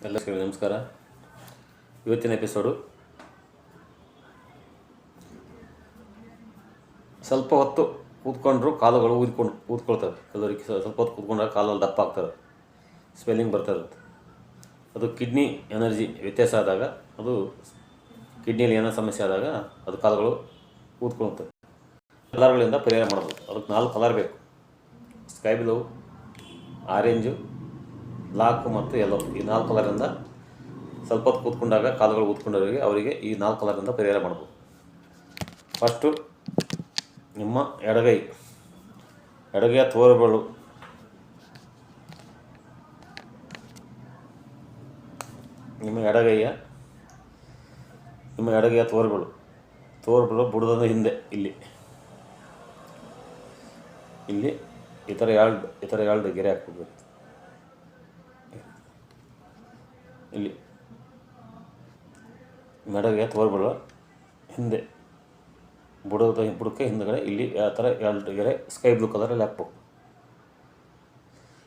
ಎಲ್ಲರಿಗೂ ನಮಸ್ಕಾರ. ಇವತ್ತಿನ ಎಪಿಸೋಡು ಸ್ವಲ್ಪ ಹೊತ್ತು ಕೂತ್ಕೊಂಡ್ರು ಕಾಲುಗಳು ಕೂತ್ಕೊಳ್ತವೆ. ಕೆಲವರಿಗೆ ಸ್ವಲ್ಪ ಹೊತ್ತು ಕೂತ್ಕೊಂಡ್ರೆ ಕಾಲಲ್ಲಿ ದಪ್ಪ ಆಗ್ತವೆ, ಸ್ವೆಲ್ಲಿಂಗ್ ಬರ್ತಾ ಇರುತ್ತೆ. ಅದು ಕಿಡ್ನಿ ಎನರ್ಜಿ ವ್ಯತ್ಯಾಸ ಆದಾಗ, ಅದು ಕಿಡ್ನಿಯಲ್ಲಿ ಏನೋ ಸಮಸ್ಯೆ ಆದಾಗ ಅದು ಕಾಲುಗಳು ಕೂತ್ಕೊಳ್ತವೆ. ಕಲರ್ಗಳಿಂದ ಪರಿಹಾರ ಮಾಡ್ಬೋದು. ಅದಕ್ಕೆ 4 ಕಲರ್ ಬೇಕು: ಸ್ಕೈ ಬ್ಲೂ, ಆರೆಂಜು, ಬ್ಲಾಕ್ ಮತ್ತು ಯೆಲ್ಲೋ. ಈ 4 ಕಲರಿಂದ ಸ್ವಲ್ಪ ಹೊತ್ತು ಕೂತ್ಕೊಂಡಾಗ ಕಾಲುಗಳು ಕೂತ್ಕೊಂಡವರಿಗೆ ಅವರಿಗೆ ಈ 4 ಕಲರಿಂದ ಪರಿಹಾರ ಮಾಡ್ಬೋದು. ಫಸ್ಟು ನಿಮ್ಮ ಎಡಗೈಯ ತೋರುಬೆರಳು, ನಿಮ್ಮ ಎಡಗೈಯ ತೋರುಬೆರಳು ಬುಡದ ಹಿಂದೆ ಇಲ್ಲಿ ಈ ಥರ ಎರಡು ಗೆರೆ ಹಾಕ್ಬೇಕು. ಇಲ್ಲಿ ಎಡಗೈಯ ತೋರುಬೆರಳು ಹಿಂದೆ ಬುಡಕ್ಕೆ ಹಿಂದುಗಡೆ ಇಲ್ಲಿ ಆ ಥರ 2 ಗೆರೆ ಸ್ಕೈ ಬ್ಲೂ ಕಲರಲ್ಲಿ ಹಾಕ್ಬೇಕು.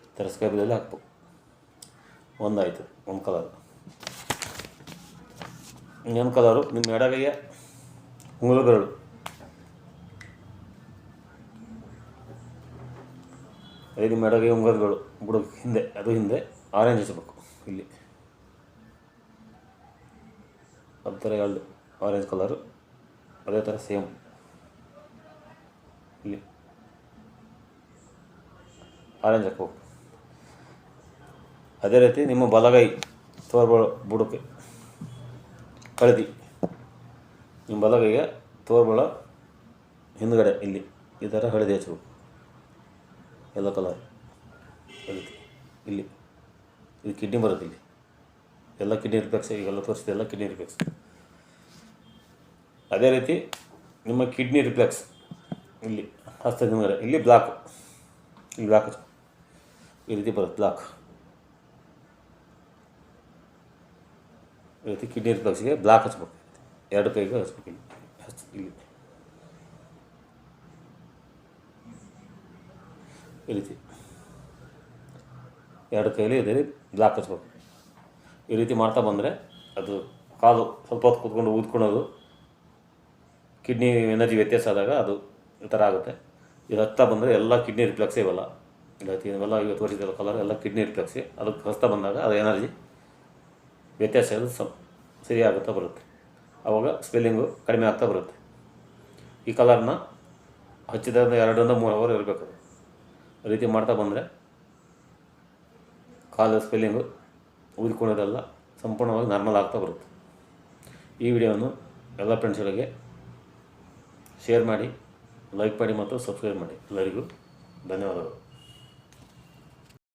ಈ ಥರ ಸ್ಕೈ ಬ್ಲೂಲ್ಲಿ ಹಾಕ್ಬೇಕು. ಒಂದಾಯಿತು, ಒಂದು ಕಲರ್. ಇನ್ನೊಂದು ಕಲರು ನಿಮ್ಮ ಎಡಗೈಯ ಉಂಗುರ ಬೆರಳು, ನಿಮ್ಮ ಎಡಗೈಯ ಉಂಗುರದ ಬೆರಳು ಬುಡಕ್ಕೆ ಹಿಂದೆ ಆರೆಂಜ್ ಹಚ್ಚಬೇಕು. ಇಲ್ಲಿ ಅದೇ ಥರ 2 ಆರೆಂಜ್ ಕಲರು, ಅದೇ ಥರ ಸೇಮ್ ಇಲ್ಲಿ ಆರೆಂಜ್ ಹಾಕ್ಬೇಕು. ಅದೇ ರೀತಿ ನಿಮ್ಮ ಬಲಗೈ ತೋರ್ಬೆರಳು ಬುಡಕ್ಕೆ ಹಳದಿ, ನಿಮ್ಮ ಬಲಗೈಯ ತೋರ್ಬೆರಳು ಹಿಂದುಗಡೆ ಇಲ್ಲಿ ಈ ಥರ ಹಳದಿ ಹಚ್ಚಬೇಕು. ಯೆಲ್ಲೋ ಕಲರ್ ಇಲ್ಲಿ ಇದು ಕಿಡ್ನಿ ಬರುತ್ತೆ. ಇಲ್ಲಿ ಎಲ್ಲ ಕಿಡ್ನಿ ರಿಫ್ಲೆಕ್ಸ್, ಈಗೆಲ್ಲ ತೋರಿಸಿದೆ, ಎಲ್ಲ ಕಿಡ್ನಿ ರಿಫ್ಲೆಕ್ಸ್. ಅದೇ ರೀತಿ ನಿಮ್ಮ ಕಿಡ್ನಿ ರಿಫ್ಲೆಕ್ಸ್ ಇಲ್ಲಿ ಹಸ್ತದ ಹಿಂದುಗಡೆ ಇಲ್ಲಿ ಬ್ಲಾಕ್ ಈ ರೀತಿ ಬರುತ್ತೆ. ಬ್ಲಾಕ್ ಈ ರೀತಿ ಕಿಡ್ನಿ ರಿಫ್ಲೆಕ್ಸ್ಗೆ ಬ್ಲಾಕ್ ಹಚ್ಬೇಕು. 2 ಕೈಗೆ ಹಚ್ಬೇಕು. ಇಲ್ಲಿ ಈ ರೀತಿ 2 ಕೈಯಲ್ಲಿ ಇದೇ ಬ್ಲಾಕ್ ಹಚ್ಬೇಕು. ಈ ರೀತಿ ಮಾಡ್ತಾ ಬಂದರೆ ಅದು ಕಾಲು ಸ್ವಲ್ಪ ಹೊತ್ತು ಕೂತ್ಕೊಂಡು ಊದ್ಕೊಳ್ಳೋದು, ಕಿಡ್ನಿ ಎನರ್ಜಿ ವ್ಯತ್ಯಾಸ ಆದಾಗ ಅದು ಈ ಥರ ಆಗುತ್ತೆ. ಇದು ಹಚ್ತಾ ಬಂದರೆ ಎಲ್ಲ ಕಿಡ್ನಿ ರಿಫ್ಲೆಕ್ಸೇ ಇವೆಲ್ಲ ಇವತ್ತು ವರ್ಷದ ಕಲರ್ ಎಲ್ಲ ಕಿಡ್ನಿ ರಿಫ್ಲೆಕ್ಸೇ. ಅದಕ್ಕೆ ಹಚ್ತಾ ಬಂದಾಗ ಅದು ಎನರ್ಜಿ ವ್ಯತ್ಯಾಸ ಸರಿಯಾಗುತ್ತಾ ಬರುತ್ತೆ. ಆವಾಗ ಸ್ವೆಲ್ಲಿಂಗು ಕಡಿಮೆ ಆಗ್ತಾ ಬರುತ್ತೆ. ಈ ಕಲರ್ನ ಹಚ್ಚಿದ್ರಿಂದ 2 ರಿಂದ 3 ಅವರ್ ಇರಬೇಕು. ಆ ರೀತಿ ಮಾಡ್ತಾ ಬಂದರೆ ಕಾಲು ಸ್ವೆಲ್ಲಿಂಗು ಊದಿಕೊಳ್ಳೋದೆಲ್ಲ ಸಂಪೂರ್ಣವಾಗಿ ನಾರ್ಮಲ್ ಆಗ್ತಾ ಬರುತ್ತೆ. ಈ ವಿಡಿಯೋವನ್ನು ಎಲ್ಲ ಫ್ರೆಂಡ್ಸ್ಗಳಿಗೆ ಶೇರ್ ಮಾಡಿ, ಲೈಕ್ ಮಾಡಿ ಮತ್ತು ಸಬ್ಸ್ಕ್ರೈಬ್ ಮಾಡಿ. ಎಲ್ಲರಿಗೂ ಧನ್ಯವಾದಗಳು.